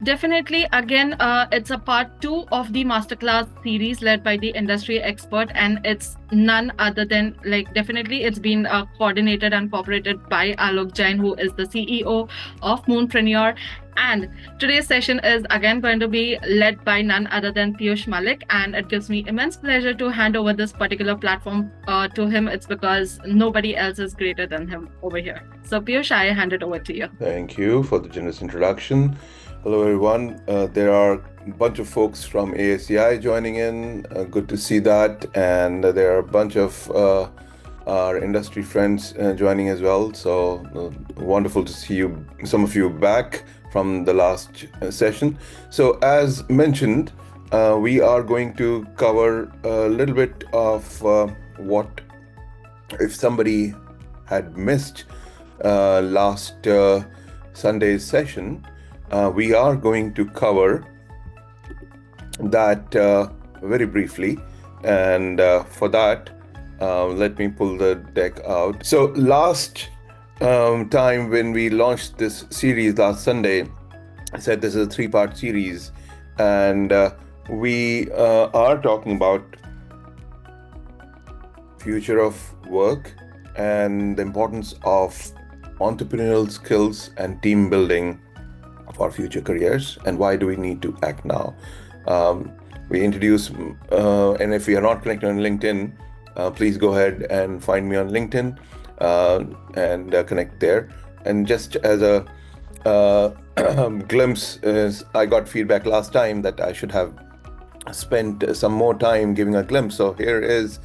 Definitely, again, it's a part two of the masterclass series led by the industry expert, and it's none other than definitely it's been coordinated and cooperated by Alok Jain, who is the CEO of Moonpreneur. And today's session is again going to be led by none other than Piyush Malik, and it gives me immense pleasure to hand over this particular platform to him. It's because nobody else is greater than him over here. So, Piyush, I hand it over to you. Thank you for the generous introduction. Hello, everyone. There are a bunch of folks from ASEI joining in. Good to see that. And there are a bunch of our industry friends joining as well. So wonderful to see you, some of you back from the last session. So as mentioned, we are going to cover a little bit of what if somebody had missed last Sunday's session. We are going to cover that very briefly, and for that, let me pull the deck out. So last time when we launched this series last Sunday, I said this is a three-part series, and we are talking about future of work and the importance of entrepreneurial skills and team building for future careers, and why do we need to act now. We introduce, and if you are not connected on LinkedIn, please go ahead and find me on LinkedIn and connect there. And just as a glimpse, I got feedback last time that I should have spent some more time giving a glimpse. So here is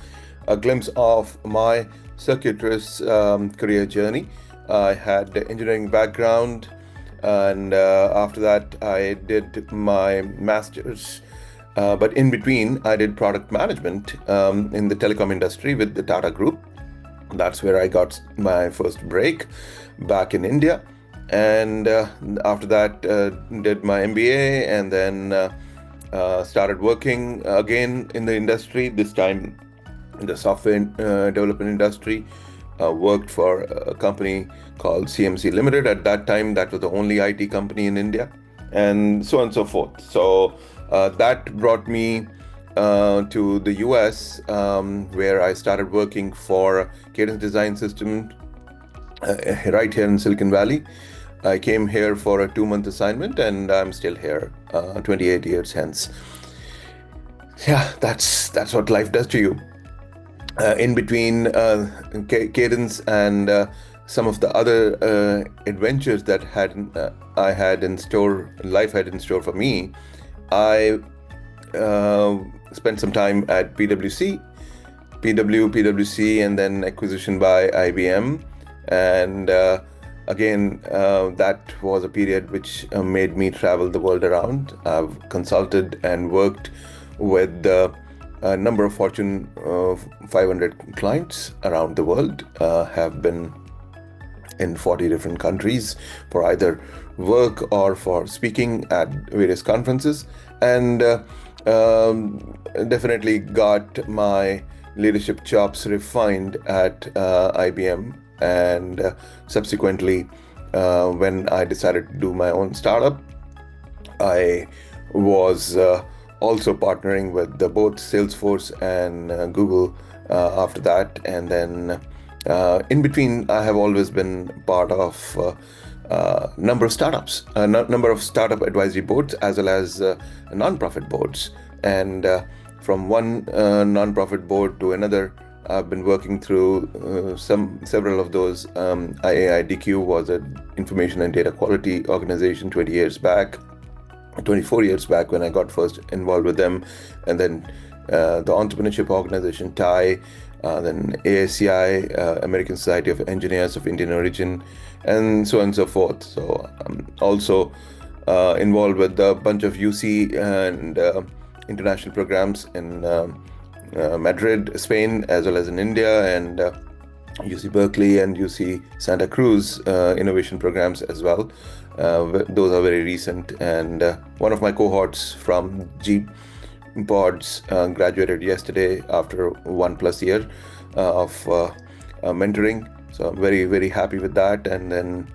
a glimpse of my circuitous career journey. I had engineering background, and after that I did my master's, but in between I did product management in the telecom industry with the Tata Group. That's where I got my first break back in India, and after that did my MBA, and then started working again in the industry, this time in the software development industry. Worked for a company called CMC Limited. At that time, that was the only IT company in India, and so on and so forth. So that brought me to the US, where I started working for Cadence Design System right here in Silicon Valley. I came here for a 2-month assignment, and I'm still here 28 years hence. Yeah, that's what life does to you. In between Cadence and some of the other adventures that I had in store, life had in store for me, I spent some time at PwC, and then acquisition by IBM, and again that was a period which made me travel the world around. I've consulted and worked with a number of Fortune 500 clients around the world, have been in 40 different countries for either work or for speaking at various conferences, and definitely got my leadership chops refined at IBM, and subsequently when I decided to do my own startup, I was also partnering with both Salesforce and Google after that. And then in between, I have always been part of number of startups, number of startup advisory boards, as well as non-profit boards. And from one non-profit board to another, I've been working through several of those. IAIDQ was an information and data quality organization 24 years back when I got first involved with them, and then the entrepreneurship organization TIE, then ASCI, American Society of Engineers of Indian Origin, and so on and so forth. So I'm also involved with a bunch of UC and international programs in Madrid, Spain, as well as in India, and UC Berkeley and UC Santa Cruz innovation programs as well. Those are very recent, and one of my cohorts from G Pods graduated yesterday after 1+ year of mentoring. So I'm very, very happy with that. And then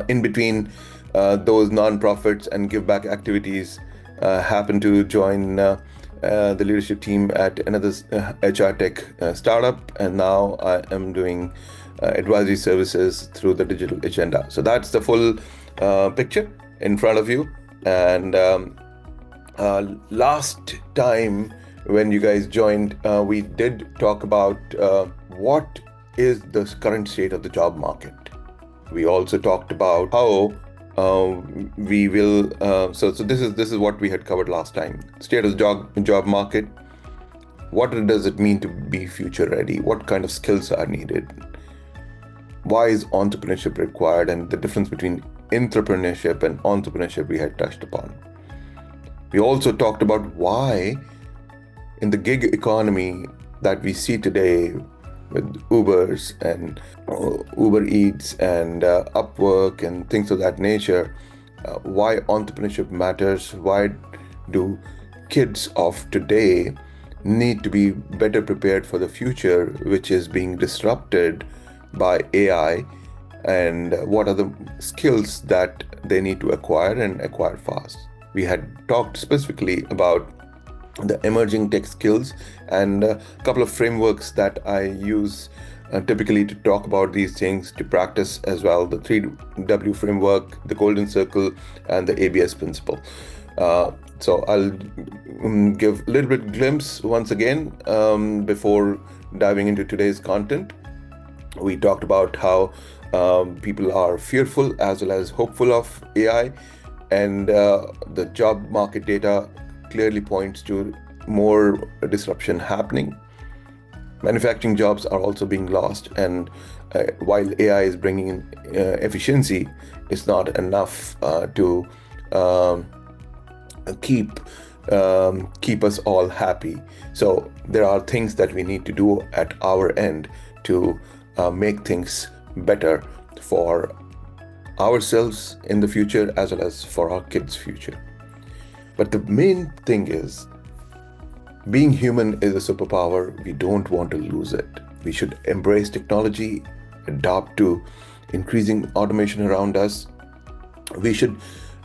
in between, those nonprofits and give back activities, happened to join the leadership team at another HR tech startup, and now I am doing advisory services through the digital agenda. So that's the full picture in front of you. And last time when you guys joined, we did talk about what is the current state of the job market. We also talked about how we will. So this is what we had covered last time. State of the job market. What does it mean to be future ready? What kind of skills are needed? Why is entrepreneurship required? And the difference between entrepreneurship and entrepreneurship we had touched upon. We also talked about why in the gig economy that we see today with Ubers and Uber Eats and Upwork and things of that nature, why entrepreneurship matters, why do kids of today need to be better prepared for the future, which is being disrupted by AI, and what are the skills that they need to acquire and acquire fast. We had talked specifically about the emerging tech skills and a couple of frameworks that I use typically to talk about these things, to practice as well: the 3W framework, the golden circle, and the ABS principle. So I'll give a little bit glimpse once again before diving into today's content. We talked about how people are fearful as well as hopeful of AI, and the job market data clearly points to more disruption happening. Manufacturing jobs are also being lost, and while AI is bringing in efficiency, it's not enough to keep us all happy. So there are things that we need to do at our end to make things better for ourselves in the future as well as for our kids' future. But the main thing is, being human is a superpower. We don't want to lose it. We should embrace technology, adapt to increasing automation around us. We should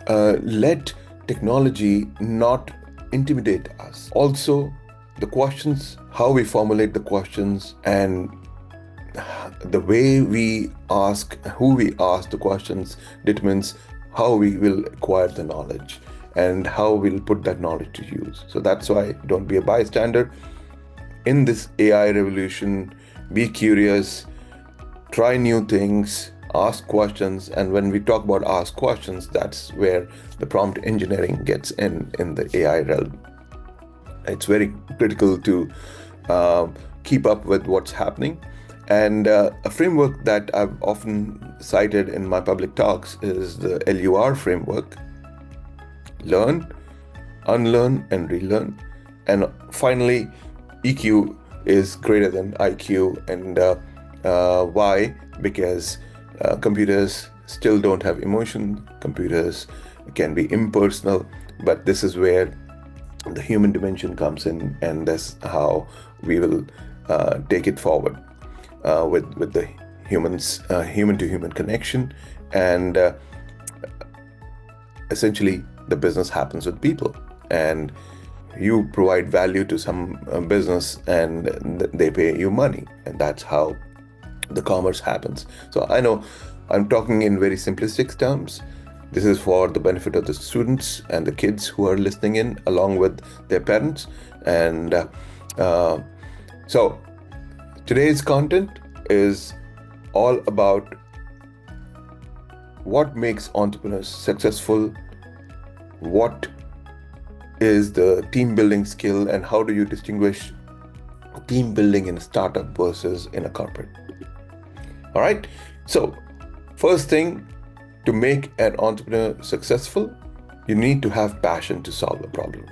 let technology not intimidate us. Also, the questions, how we formulate the questions, and the way we ask, who we ask the questions determines how we will acquire the knowledge and how we'll put that knowledge to use. So that's why don't be a bystander in this AI revolution. Be curious, try new things, ask questions. And when we talk about ask questions, that's where the prompt engineering gets in the AI realm. It's very critical to keep up with what's happening. And a framework that I've often cited in my public talks is the LUR framework: learn, unlearn, and relearn. And finally, EQ is greater than IQ. And why? Because computers still don't have emotion. Computers can be impersonal, but this is where the human dimension comes in, and that's how we will take it forward with the human-to-human connection. And essentially, the business happens with people, and you provide value to some business, and they pay you money, and that's how the commerce happens. So I know I'm talking in very simplistic terms. This is for the benefit of the students and the kids who are listening in, along with their parents. And so today's content is all about what makes entrepreneurs successful, what is the team building skill, and how do you distinguish team building in a startup versus in a corporate. All right. So first thing, to make an entrepreneur successful, you need to have passion to solve a problem.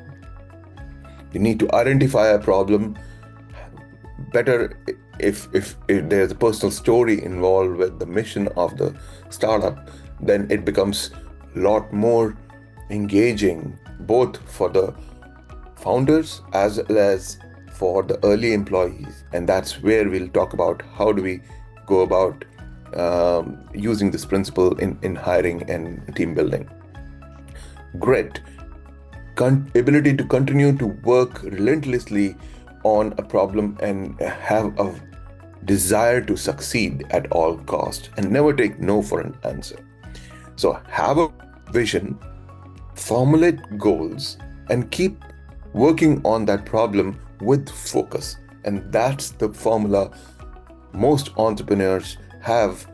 You need to identify a problem. Better if there's a personal story involved with the mission of the startup, then it becomes a lot more engaging, both for the founders as well as for the early employees. And that's where we'll talk about how do we go about using this principle in hiring and team building. Grit, ability to continue to work relentlessly on a problem and have a desire to succeed at all costs and never take no for an answer. So have a vision, formulate goals, and keep working on that problem with focus. And that's the formula most entrepreneurs have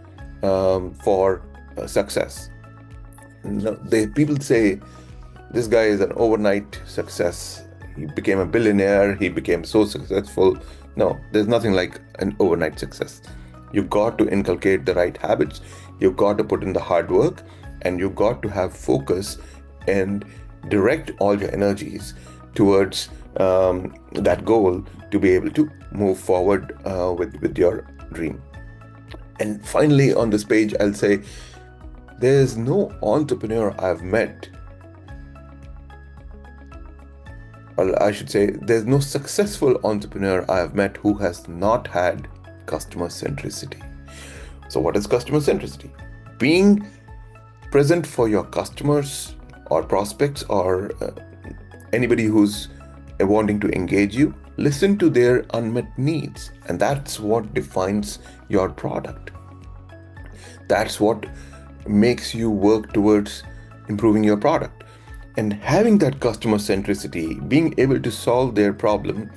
for success. People say this guy is an overnight success. He became a billionaire. He became so successful. No, there's nothing like an overnight success. You got to inculcate the right habits. You got to put in the hard work, and you got to have focus and direct all your energies towards that goal to be able to move forward with your dream. And finally, on this page, I'll say there's no entrepreneur I've met, or I should say, there's no successful entrepreneur I have met who has not had customer centricity. So what is customer centricity? Being present for your customers or prospects or anybody who's wanting to engage you. Listen to their unmet needs, and that's what defines your product. That's what makes you work towards improving your product. And having that customer centricity, being able to solve their problem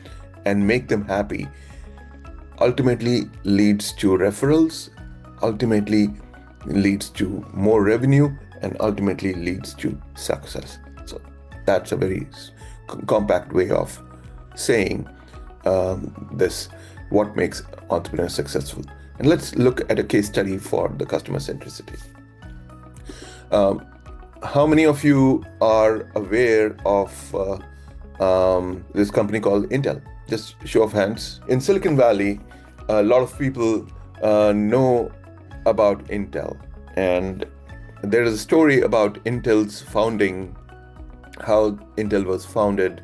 and make them happy, ultimately leads to referrals, ultimately leads to more revenue, and ultimately leads to success. So that's a very compact way of saying this, what makes entrepreneurs successful. And let's look at a case study for the customer centricity. How many of you are aware of this company called Intel? Just show of hands. In Silicon Valley, a lot of people know about Intel, and there is a story about Intel's founding, how Intel was founded.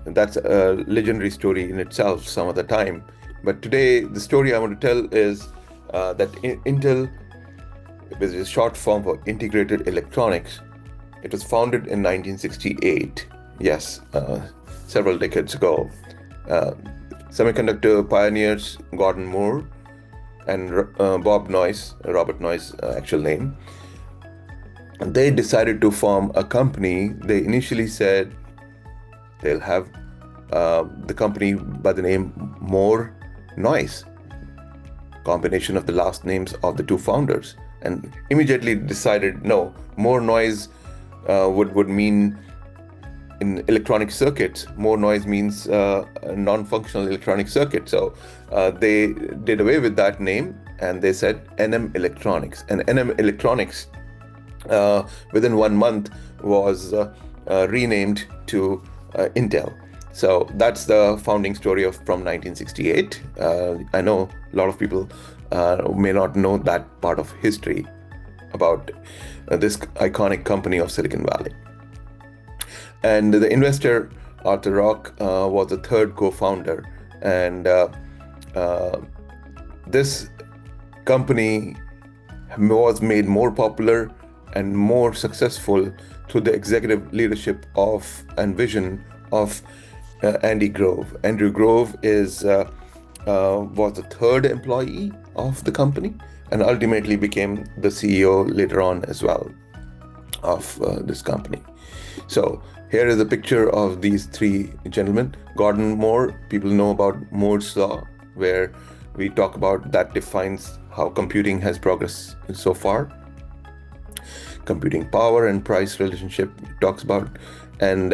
That's a legendary story in itself some of the time. But today, the story I want to tell is that Intel, which is a short form for Integrated Electronics, it was founded in 1968. Yes, several decades ago. Semiconductor pioneers Gordon Moore and Robert Noyce, actual name, they decided to form a company. They initially said they'll have the company by the name Moore Noyce, combination of the last names of the two founders, and immediately decided no, Moore Noyce would mean, in electronic circuits, more noise means a non-functional electronic circuit. So they did away with that name and they said NM Electronics. And NM Electronics, within 1 month, was renamed to Intel. So that's the founding story from 1968. I know a lot of people may not know that part of history about this iconic company of Silicon Valley. And the investor, Arthur Rock, was the third co-founder. And this company was made more popular and more successful through the executive leadership of and vision of Andy Grove. Andrew Grove was the third employee of the company and ultimately became the CEO later on as well of this company. So here is a picture of these three gentlemen. Gordon Moore, people know about Moore's Law, where we talk about that defines how computing has progressed so far. Computing power and price relationship talks about, and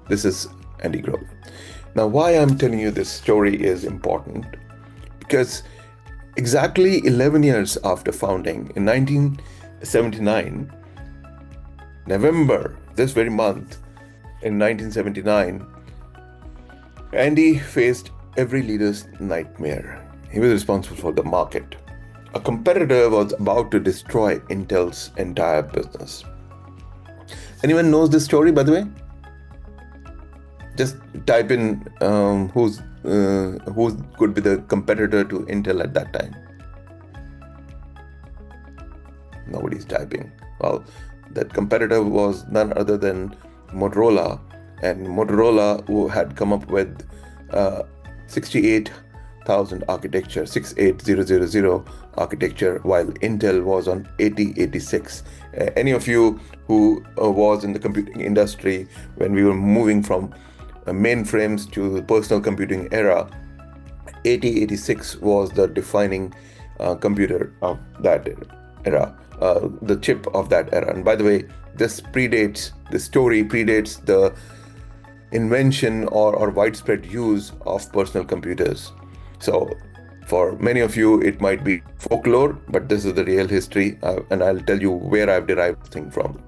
this is Andy Grove. Now, why I'm telling you this story is important, because exactly 11 years after founding, in 1979, November, this very month, in 1979, Andy faced every leader's nightmare. He was responsible for the market. A competitor was about to destroy Intel's entire business. Anyone knows this story, by the way? Just type in who could be the competitor to Intel at that time. Nobody's typing. Well, that competitor was none other than Motorola, and Motorola who had come up with 68,000 architecture, 68000 architecture, while Intel was on 8086. Any of you who was in the computing industry when we were moving from mainframes to the personal computing era, 8086 was the defining computer of that era, the chip of that era. And by the way, the story predates the invention or widespread use of personal computers. So for many of you, it might be folklore, but this is the real history, and I'll tell you where I've derived the thing from.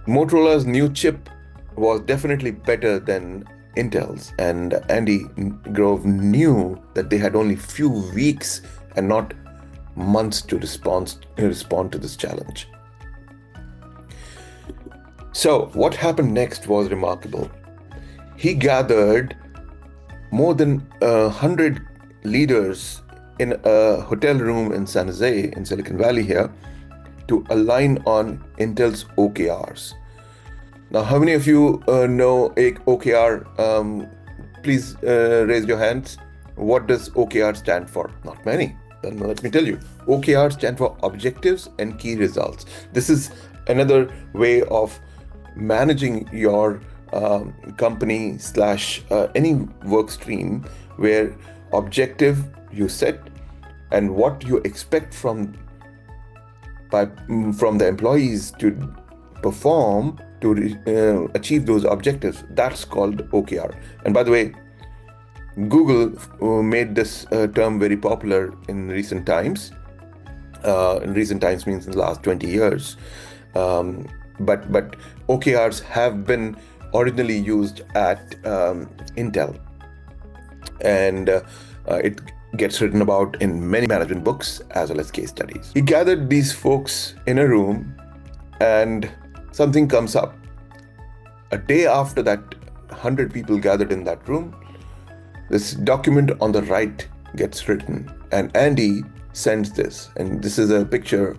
Motorola's new chip was definitely better than Intel's, and Andy Grove knew that they had only few weeks and not months to respond to this challenge. So what happened next was remarkable. He gathered more than 100 leaders in a hotel room in San Jose, in Silicon Valley here, to align on Intel's OKRs. Now, how many of you know OKR? Please raise your hands. What does OKR stand for? Not many. Then let me tell you. OKR stand for objectives and key results. This is another way of managing your company / any work stream, where objective you set and what you expect from the employees to perform to achieve those objectives. That's called OKR. And by the way, Google made this term very popular in recent times. In recent times means in the last 20 years. But OKRs have been originally used at Intel, and it gets written about in many management books as well as case studies. He gathered these folks in a room, and something comes up. A day after that 100 people gathered in that room, this document on the right gets written, and Andy sends this. And this is a picture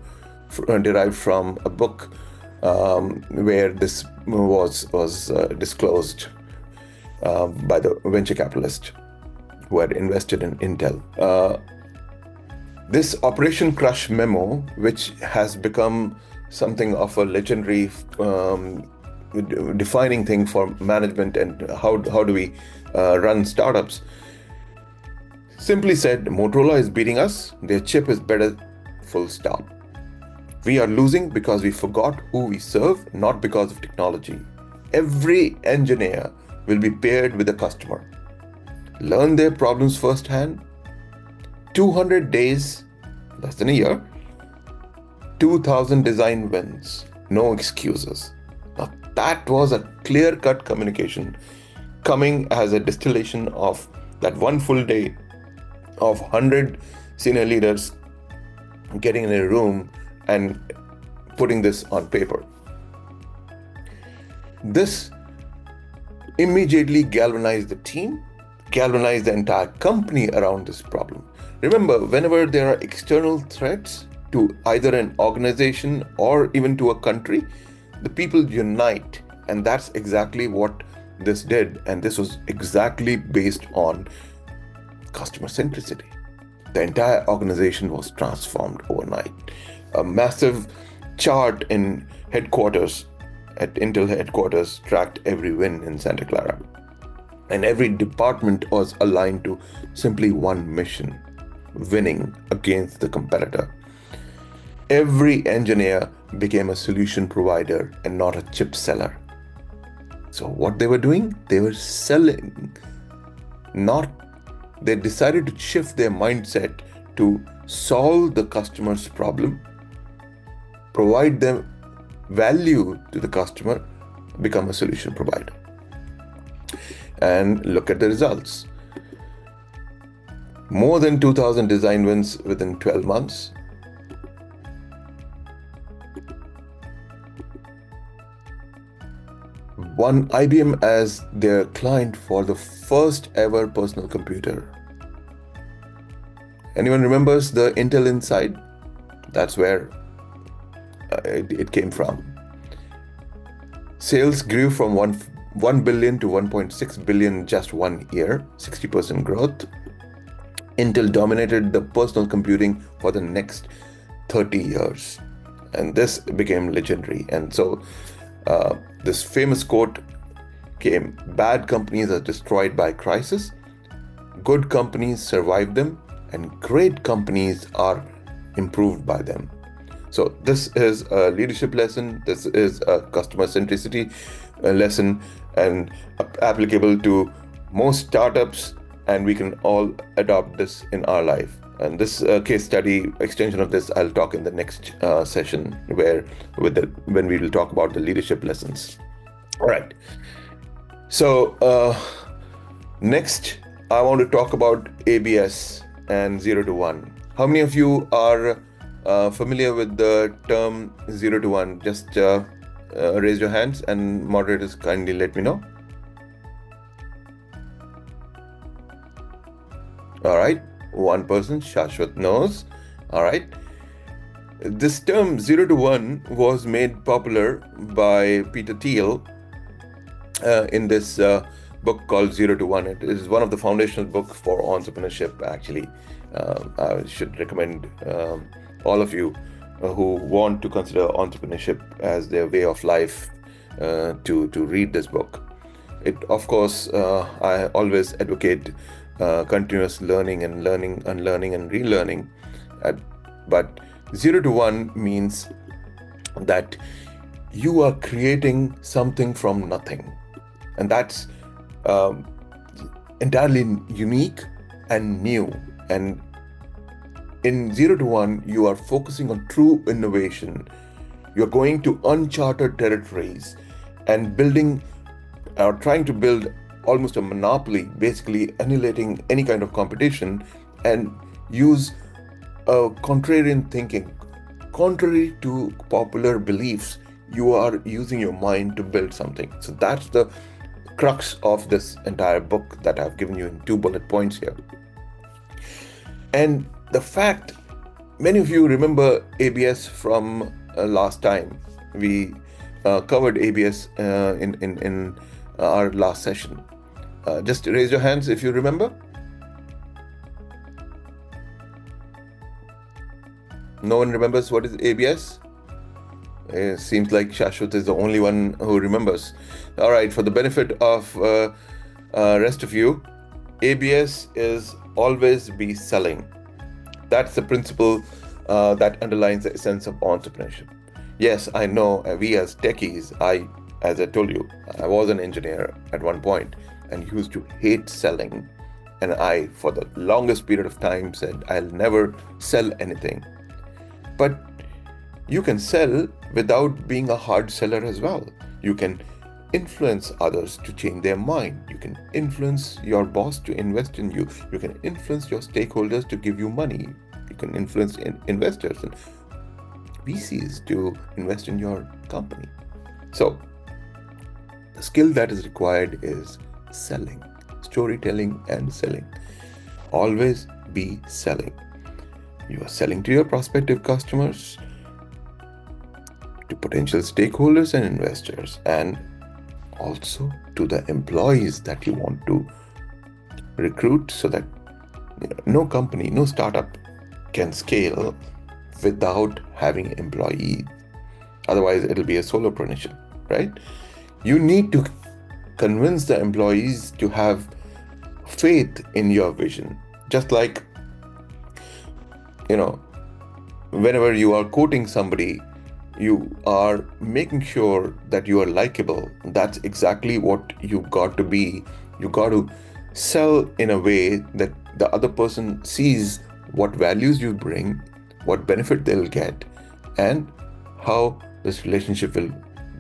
derived from a book where this was disclosed by the venture capitalist who had invested in Intel. This Operation Crush memo, which has become something of a legendary defining thing for management and how do we run startups, simply said, Motorola is beating us, their chip is better, full stop. We are losing because we forgot who we serve, not because of technology. Every engineer will be paired with a customer. Learn their problems firsthand. 200 days, less than a year. 2,000 design wins, no excuses. Now that was a clear-cut communication coming as a distillation of that one full day of 100 senior leaders getting in a room and putting this on paper. This immediately galvanized the team, galvanized the entire company around this problem. Remember, whenever there are external threats to either an organization or even to a country, the people unite, and that's exactly what this did. And this was exactly based on customer centricity. The entire organization was transformed overnight. A massive chart in headquarters, at Intel headquarters, tracked every win in Santa Clara. And every department was aligned to simply one mission: winning against the competitor. Every engineer became a solution provider and not a chip seller. So what they were doing? They were selling, they decided to shift their mindset to solve the customer's problem, provide them value to the customer, become a solution provider. And look at the results. More than 2,000 design wins within 12 months. won IBM as their client for the first ever personal computer. Anyone remembers the Intel Inside? That's where it came from. Sales grew from 1 billion to 1.6 billion in just 1 year, 60% growth. Intel dominated the personal computing for the next 30 years. And this became legendary. And so this famous quote came: bad companies are destroyed by crisis, good companies survive them, and great companies are improved by them. So this is a leadership lesson. This is a customer centricity lesson, and applicable to most startups, and we can all adopt this in our life. And this case study extension of this, I'll talk in the next session when we will talk about the leadership lessons. All right. So next, I want to talk about ABS and 0 to 1. How many of you are familiar with the term 0 to 1? Just raise your hands, and moderators kindly let me know. All right, one person, Shashwat, knows. All right. This term 0 to 1 was made popular by Peter Thiel in this book called 0 to 1. It is one of the foundational books for entrepreneurship, actually. I should recommend all of you who want to consider entrepreneurship as their way of life to read this book. It, of course, I always advocate continuous learning and unlearning and relearning. But 0 to 1 means that you are creating something from nothing. And that's entirely unique and new. And in 0 to 1, you are focusing on true innovation. You're going to uncharted territories and trying to build almost a monopoly, basically annihilating any kind of competition, and use contrarian thinking. Contrary to popular beliefs, you are using your mind to build something. So that's the crux of this entire book that I've given you in 2 bullet points here. And the fact, many of you remember ABS from last time. We covered ABS in our last session. Just raise your hands if you remember. No one remembers what is ABS? It seems like Shashwat is the only one who remembers. All right, for the benefit of rest of you, ABS is always be selling. That's the principle that underlines the essence of entrepreneurship. Yes, I know we as techies, as I told you, I was an engineer at one point and used to hate selling. And I, for the longest period of time, said I'll never sell anything. But you can sell without being a hard seller as well. You can influence others to change their mind. You can influence your boss to invest in you. You can influence your stakeholders to give you money. You can influence investors and VCs to invest in your company. So the skill that is required is selling, storytelling and selling. Always be selling. You are selling to your prospective customers, to potential stakeholders and investors, and also to the employees that you want to recruit, so that no company, no startup can scale without having employees. Otherwise, it'll be a solopreneurship, right? You need to convince the employees to have faith in your vision. Just like, whenever you are quoting somebody, you are making sure that you are likable. That's exactly what you got to be. You got to sell in a way that the other person sees what values you bring, what benefit they'll get, and how this relationship will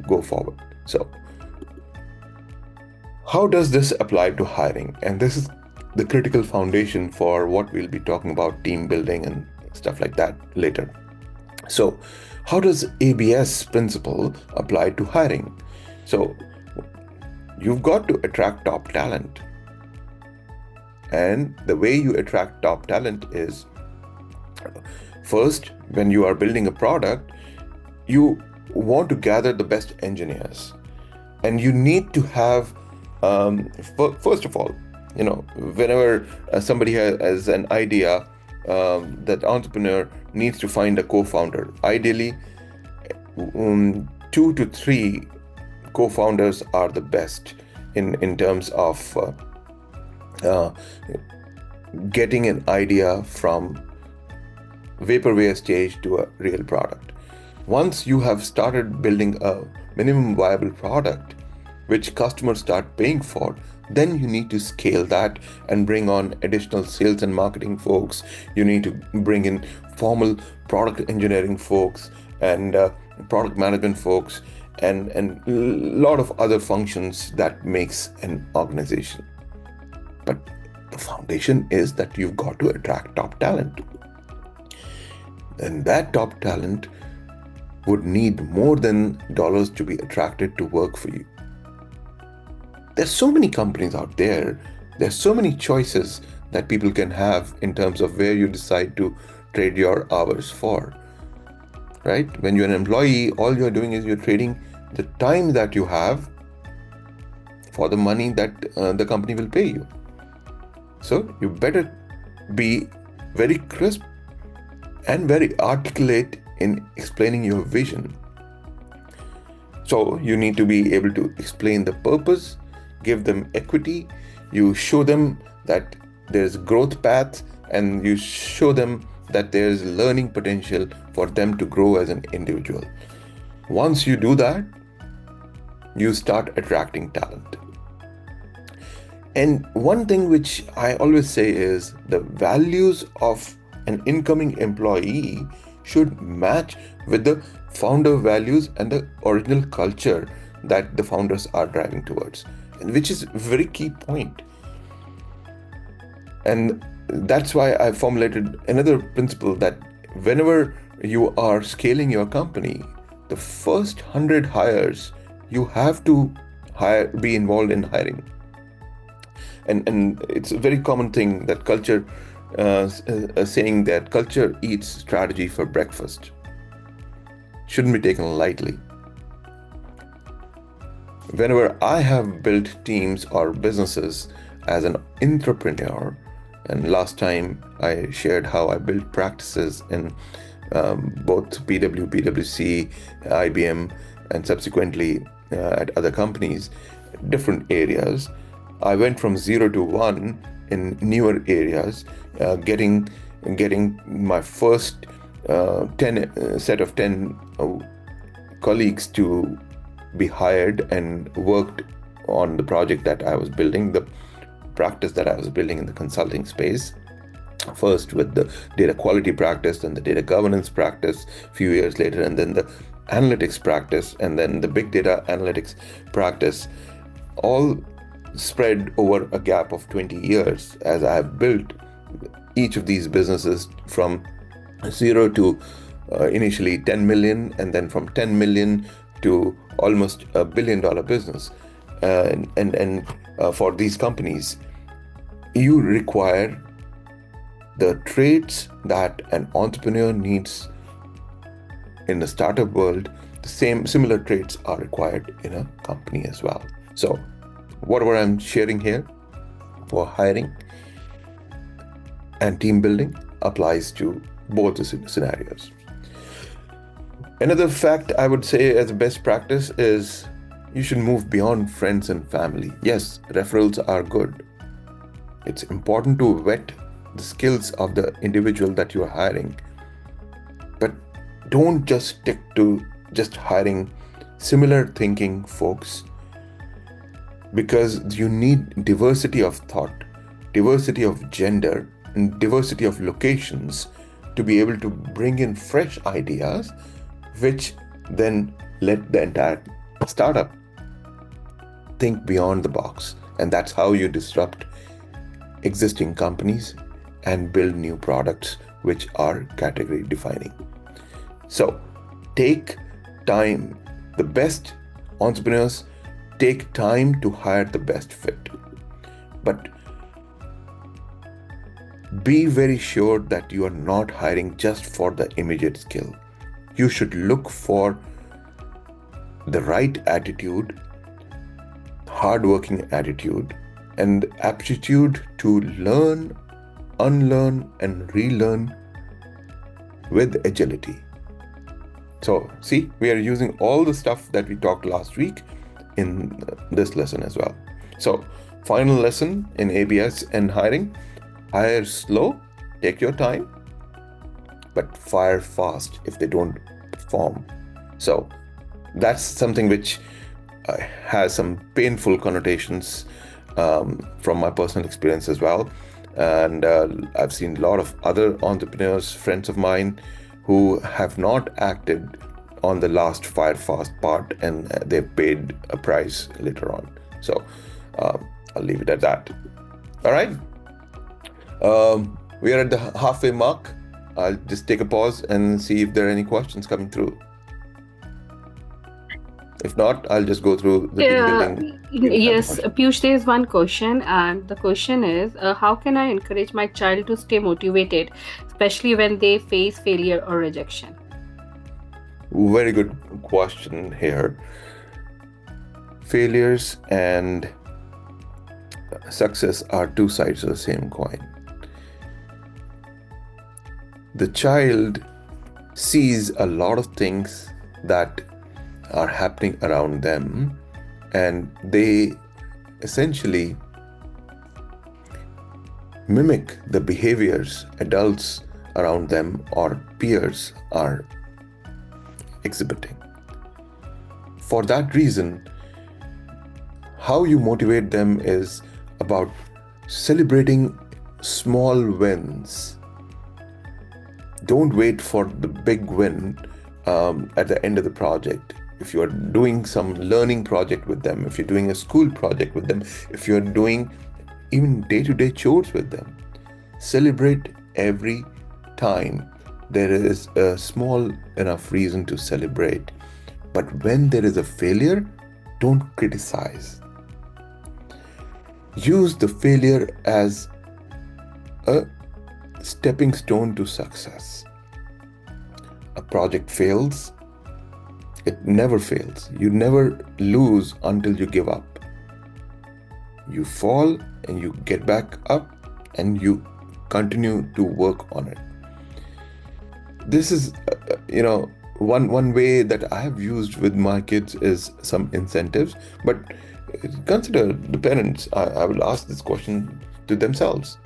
go forward. So, how does this apply to hiring? And this is the critical foundation for what we'll be talking about, team building and stuff like that later. So, how does ABS principle apply to hiring? So, you've got to attract top talent. And the way you attract top talent is, first, when you are building a product, you want to gather the best engineers. And you need to have, first of all, whenever somebody has an idea, that entrepreneur needs to find a co-founder. Ideally, 2 to 3 co-founders are the best in terms of getting an idea from vaporware stage to a real product. Once you have started building a minimum viable product, which customers start paying for, then you need to scale that and bring on additional sales and marketing folks. You need to bring in formal product engineering folks and product management folks and a lot of other functions that makes an organization. But the foundation is that you've got to attract top talent. And that top talent would need more than dollars to be attracted to work for you. There's so many companies out there. There's so many choices that people can have in terms of where you decide to trade your hours for, right? When you're an employee, all you're doing is you're trading the time that you have for the money that the company will pay you. So you better be very crisp and very articulate in explaining your vision. So you need to be able to explain the purpose, give them equity, you show them that there's growth path, and you show them that there's learning potential for them to grow as an individual. Once you do that, you start attracting talent. And one thing which I always say is the values of an incoming employee should match with the founder values and the original culture that the founders are driving towards, which is a very key point. And that's why I formulated another principle that whenever you are scaling your company, the first 100 hires, you have to be involved in hiring. And it's a very common thing that culture, saying that culture eats strategy for breakfast. Shouldn't be taken lightly. Whenever I have built teams or businesses as an entrepreneur, and last time I shared how I built practices in both PwC, IBM, and subsequently at other companies, different areas. I went from 0 to 1 in newer areas, getting my first 10 colleagues to be hired and worked on the project that I was building, the practice that I was building in the consulting space. First with the data quality practice, then the data governance practice a few years later, and then the analytics practice, and then the big data analytics practice, all spread over a gap of 20 years as I have built each of these businesses from 0 to initially 10 million, and then from 10 million to almost $1 billion business. And for these companies, you require the traits that an entrepreneur needs in the startup world. The similar traits are required in a company as well. So whatever I'm sharing here for hiring and team building applies to both the scenarios. Another fact I would say as a best practice is you should move beyond friends and family. Yes, referrals are good. It's important to vet the skills of the individual that you are hiring, but don't just stick to just hiring similar thinking folks, because you need diversity of thought, diversity of gender, and diversity of locations to be able to bring in fresh ideas, which then let the entire startup think beyond the box. And that's how you disrupt existing companies and build new products which are category defining. So take time. The best entrepreneurs take time to hire the best fit. But be very sure that you are not hiring just for the immediate skill. You should look for the right attitude, hardworking attitude, and aptitude to learn, unlearn, and relearn with agility. So, see, we are using all the stuff that we talked last week in this lesson as well. So, final lesson in ABS and hiring: hire slow, take your time, but fire fast if they don't perform. So, that's something which has some painful connotations from my personal experience as well. And I've seen a lot of other entrepreneurs, friends of mine, who have not acted on the last fire fast part, and they've paid a price later on. So I'll leave it at that. All right. We are at the halfway mark. I'll just take a pause and see if there are any questions coming through. If not, I'll just go through the team building. Yes, Piyush, there is one question, and the question is, how can I encourage my child to stay motivated, especially when they face failure or rejection? Very good question here. Failures and success are two sides of the same coin. The child sees a lot of things that are happening around them, and they essentially mimic the behaviors adults around them or peers are exhibiting. For that reason, how you motivate them is about celebrating small wins. Don't wait for the big win at the end of the project. If you're doing some learning project with them, if you're doing a school project with them, if you're doing even day-to-day chores with them, celebrate every time there is a small enough reason to celebrate. But when there is a failure, don't criticize. Use the failure as a stepping stone to success. A project fails, it never fails. You never lose until you give up. You fall and you get back up and you continue to work on it. This is, one way that I have used with my kids is some incentives, but consider the parents. I will ask this question to themselves.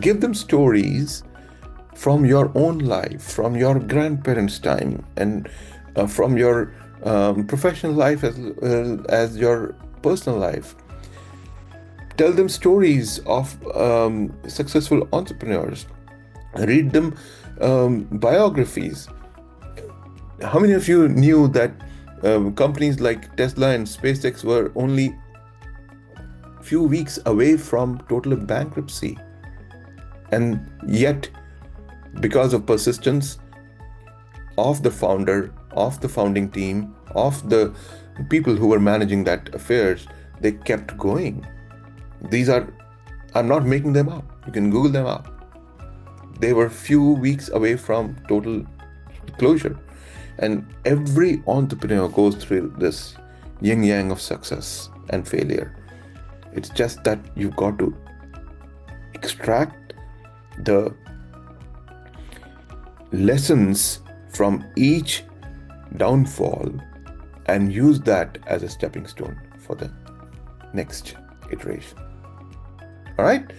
Give them stories from your own life, from your grandparents' time, and from your professional life as your personal life. Tell them stories of successful entrepreneurs. Read them biographies. How many of you knew that companies like Tesla and SpaceX were only few weeks away from total bankruptcy? And yet, because of persistence of the founder, of the founding team, of the people who were managing that affairs, they kept going. I'm not making them up. You can Google them up. They were few weeks away from total closure. And every entrepreneur goes through this yin-yang of success and failure. It's just that you've got to extract the lessons from each downfall and use that as a stepping stone for the next iteration. All right?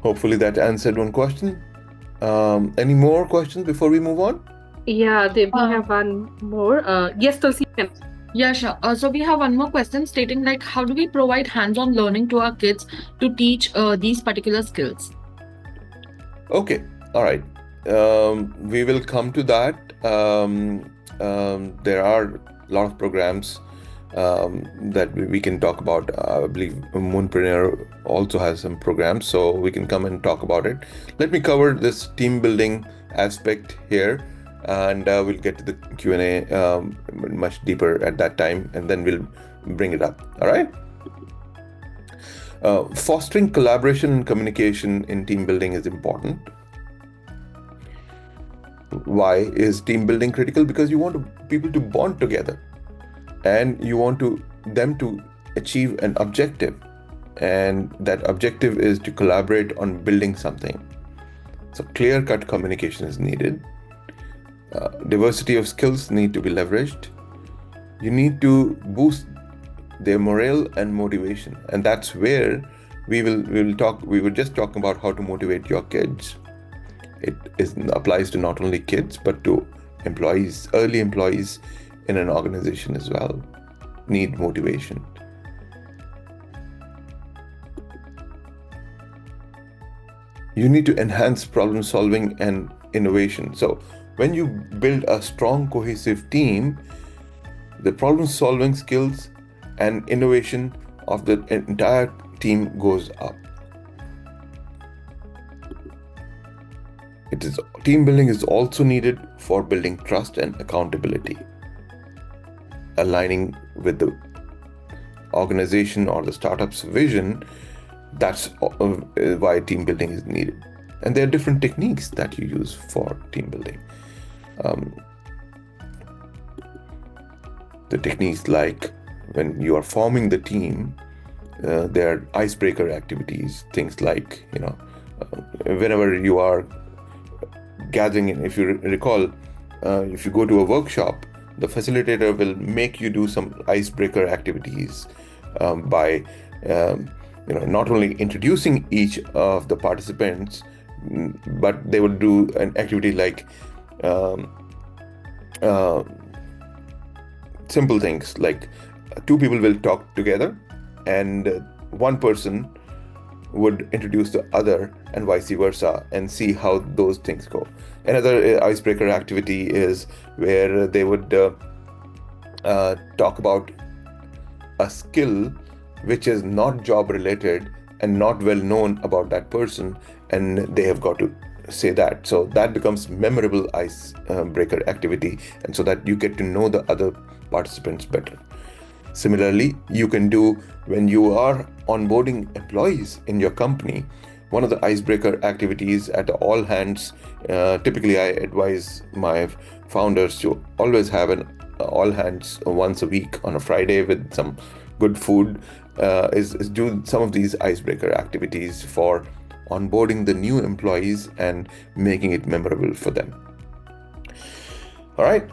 Hopefully that answered one question. Any more questions before we move on? Yeah, we have one more. Yes, Tulsi. Yeah, sure. So we have one more question stating like, how do we provide hands-on learning to our kids to teach these particular skills? Okay, all right. We will come to that. There are a lot of programs that we can talk about. I believe Moonpreneur also has some programs, so we can come and talk about it. Let me cover this team building aspect here. and we'll get to the Q&A much deeper at that time, and then we'll bring it up. All right. Fostering collaboration and communication in team building is important. Why is team building critical? Because you want people to bond together, and you want them to achieve an objective, and that objective is to collaborate on building something. So clear-cut communication is needed. Diversity of skills need to be leveraged. You need to boost their morale and motivation, and that's where we were just talking about how to motivate your kids. It applies to not only kids, but to employees, early employees in an organization as well need motivation. You need to enhance problem solving and innovation. So when you build a strong, cohesive team, the problem solving skills and innovation of the entire team goes up. Team building is also needed for building trust and accountability, aligning with the organization or the startup's vision. That's why team building is needed. And there are different techniques that you use for team building. The techniques like when you are forming the team, there are icebreaker activities, things like, whenever you are gathering in, if you recall, if you go to a workshop, the facilitator will make you do some icebreaker activities by not only introducing each of the participants, but they will do an activity like simple things like two people will talk together and one person would introduce the other and vice versa, and see how those things go. Another icebreaker activity is where they would talk about a skill which is not job related and not well known about that person, and they have got to say that. So that becomes memorable icebreaker activity, and so that you get to know the other participants better. Similarly, you can do when you are onboarding employees in your company. One of the icebreaker activities at the all hands, typically I advise my founders to always have an all hands once a week on a Friday with some good food, is do some of these icebreaker activities for onboarding the new employees and making it memorable for them. All right.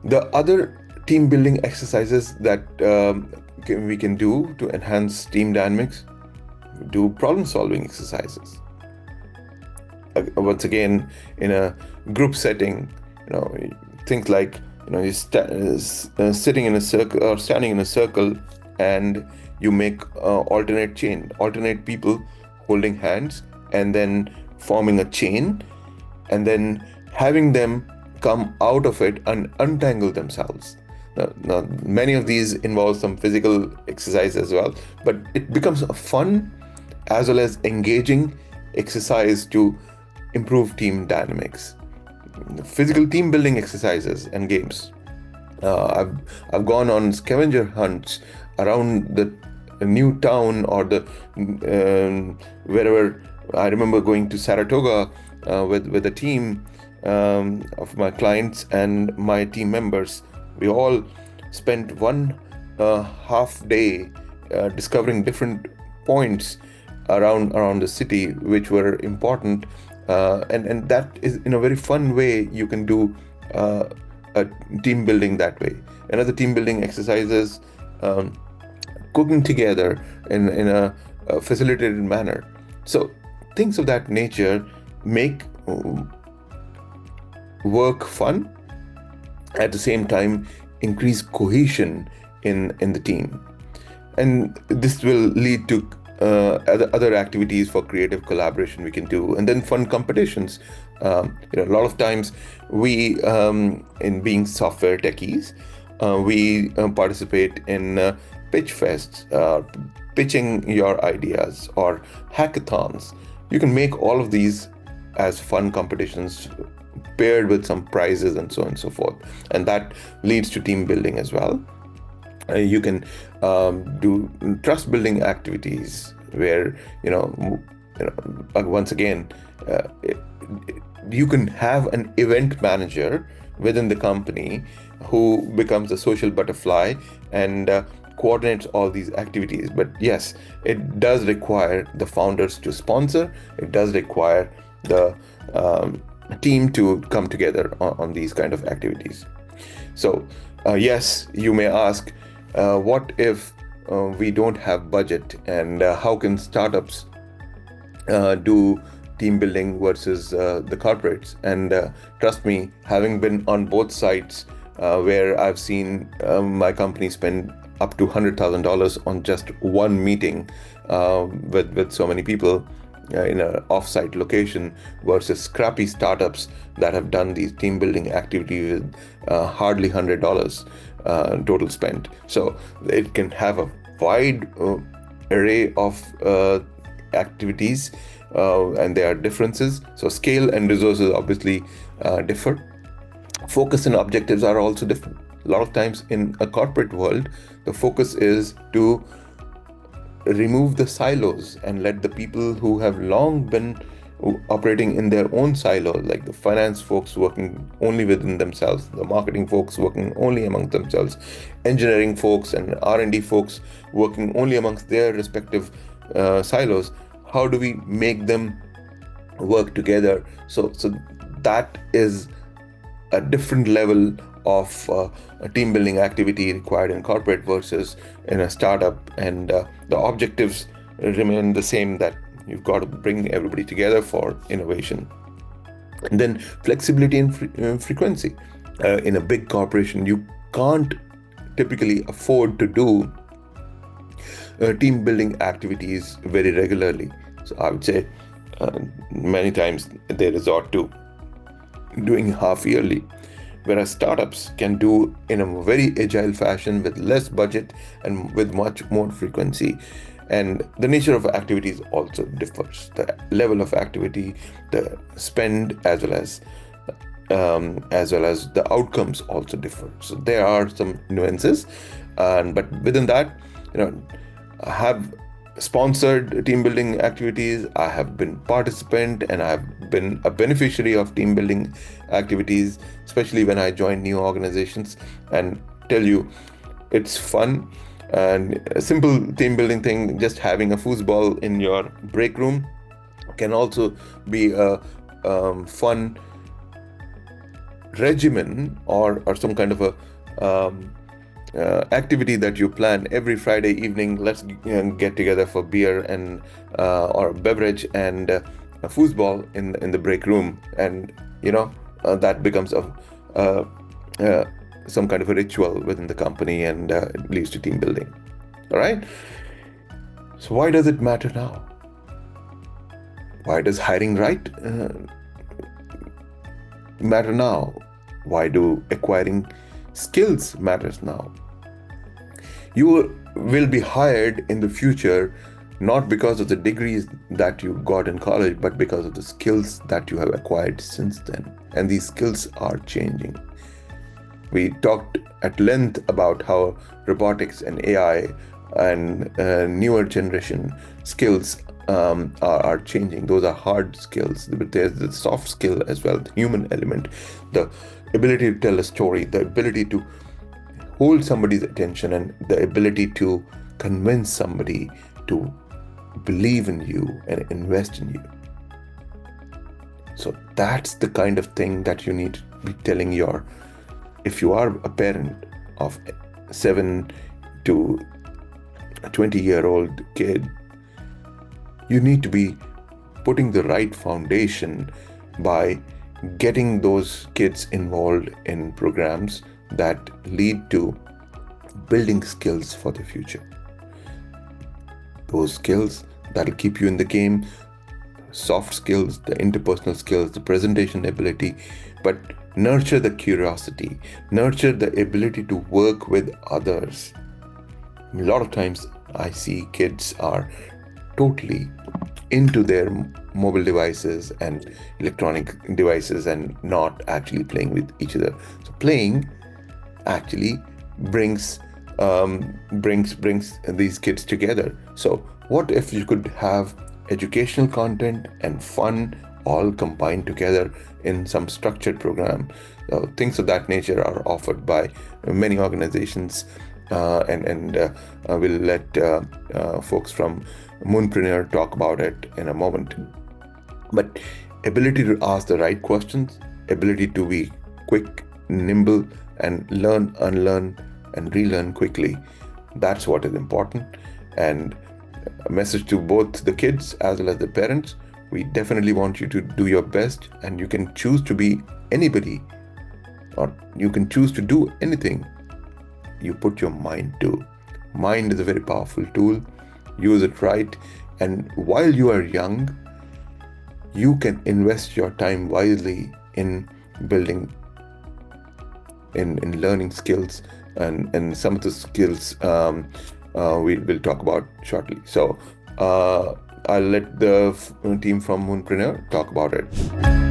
The other team building exercises that we can do to enhance team dynamics, do problem solving exercises. Once again, in a group setting, things like you're sitting in a circle or standing in a circle, and you make alternate people holding hands and then forming a chain, and then having them come out of it and untangle themselves. Now, many of these involve some physical exercise as well, but it becomes a fun as well as engaging exercise to improve team dynamics. Physical team building exercises and games. I've gone on scavenger hunts around the new town or the wherever. I remember going to Saratoga with a team of my clients and my team members. We all spent one half day discovering different points around the city which were important, and that is in a very fun way you can do a team building that way. Another team building exercise is cooking together in a facilitated manner. So things of that nature make work fun, at the same time increase cohesion in the team, and this will lead to other activities for creative collaboration we can do, and then fun competitions. A lot of times we in being software techies, we participate in pitch fests, pitching your ideas, or hackathons. You can make all of these as fun competitions paired with some prizes and so on and so forth. And that leads to team building as well. You can do trust building activities where, once again, you can have an event manager within the company who becomes a social butterfly and coordinates all these activities. But yes, it does require the founders to sponsor. It does require the team to come together on these kind of activities. So yes, you may ask, what if we don't have budget, and how can startups do team building versus the corporates? And trust me, having been on both sides, where I've seen my company spend up to $100,000 on just one meeting with so many people in an off-site location, versus scrappy startups that have done these team building activities with hardly $100 total spent. So it can have a wide array of activities, and there are differences. So scale and resources obviously differ. Focus and objectives are also different. A lot of times in a corporate world, the focus is to remove the silos and let the people who have long been operating in their own silo, like the finance folks working only within themselves, the marketing folks working only among themselves, engineering folks and R&D folks working only amongst their respective silos. How do we make them work together? So that is a different level of a team building activity required in corporate versus in a startup, and the objectives remain the same, that you've got to bring everybody together for innovation. And then flexibility and frequency. In a big corporation, you can't typically afford to do team building activities very regularly. So I would say many times they resort to doing half yearly, whereas startups can do in a very agile fashion with less budget and with much more frequency. And the nature of activities also differs. The level of activity, the spend, as well as the outcomes also differ. So there are some nuances, but within that, I have sponsored team building activities. I have been participant, and I have been a beneficiary of team building activities, especially when I join new organizations, and tell you, it's fun. And a simple team building thing, just having a foosball in your break room, can also be a fun regimen or some kind of a activity that you plan every Friday evening. Let's get together for beer and or beverage and a foosball in the break room, and that becomes some kind of a ritual within the company, and it leads to team building. All right. So why does it matter now? Why does hiring right matter now? Why do acquiring skills matters now? You will be hired in the future not because of the degrees that you got in college, but because of the skills that you have acquired since then. And these skills are changing. We talked at length about how robotics and AI and newer generation skills are changing. Those are hard skills, but there's the soft skill as well, the human element, the ability to tell a story, the ability to hold somebody's attention, and the ability to convince somebody to believe in you and invest in you. So that's the kind of thing that you need to be telling if you are a parent of 7 to a 20-year-old kid, you need to be putting the right foundation by getting those kids involved in programs that lead to building skills for the future. Those skills that'll keep you in the game, soft skills, the interpersonal skills, the presentation ability, but nurture the curiosity, nurture the ability to work with others. A lot of times I see kids are totally into their mobile devices and electronic devices and not actually playing with each other. So playing actually brings these kids together. So what if you could have educational content and fun all combined together in some structured program? Things of that nature are offered by many organizations, and we'll let folks from Moonpreneur talk about it in a moment. But ability to ask the right questions, ability to be quick, nimble, and learn, unlearn, and relearn quickly, that's what is important. And a message to both the kids as well as the parents: we definitely want you to do your best, and you can choose to be anybody, or you can choose to do anything you put your mind to. Mind is a very powerful tool. Use it right. And while you are young, you can invest your time wisely in building, in learning skills, and some of the skills we will talk about shortly. So I'll let the team from Moonpreneur talk about it.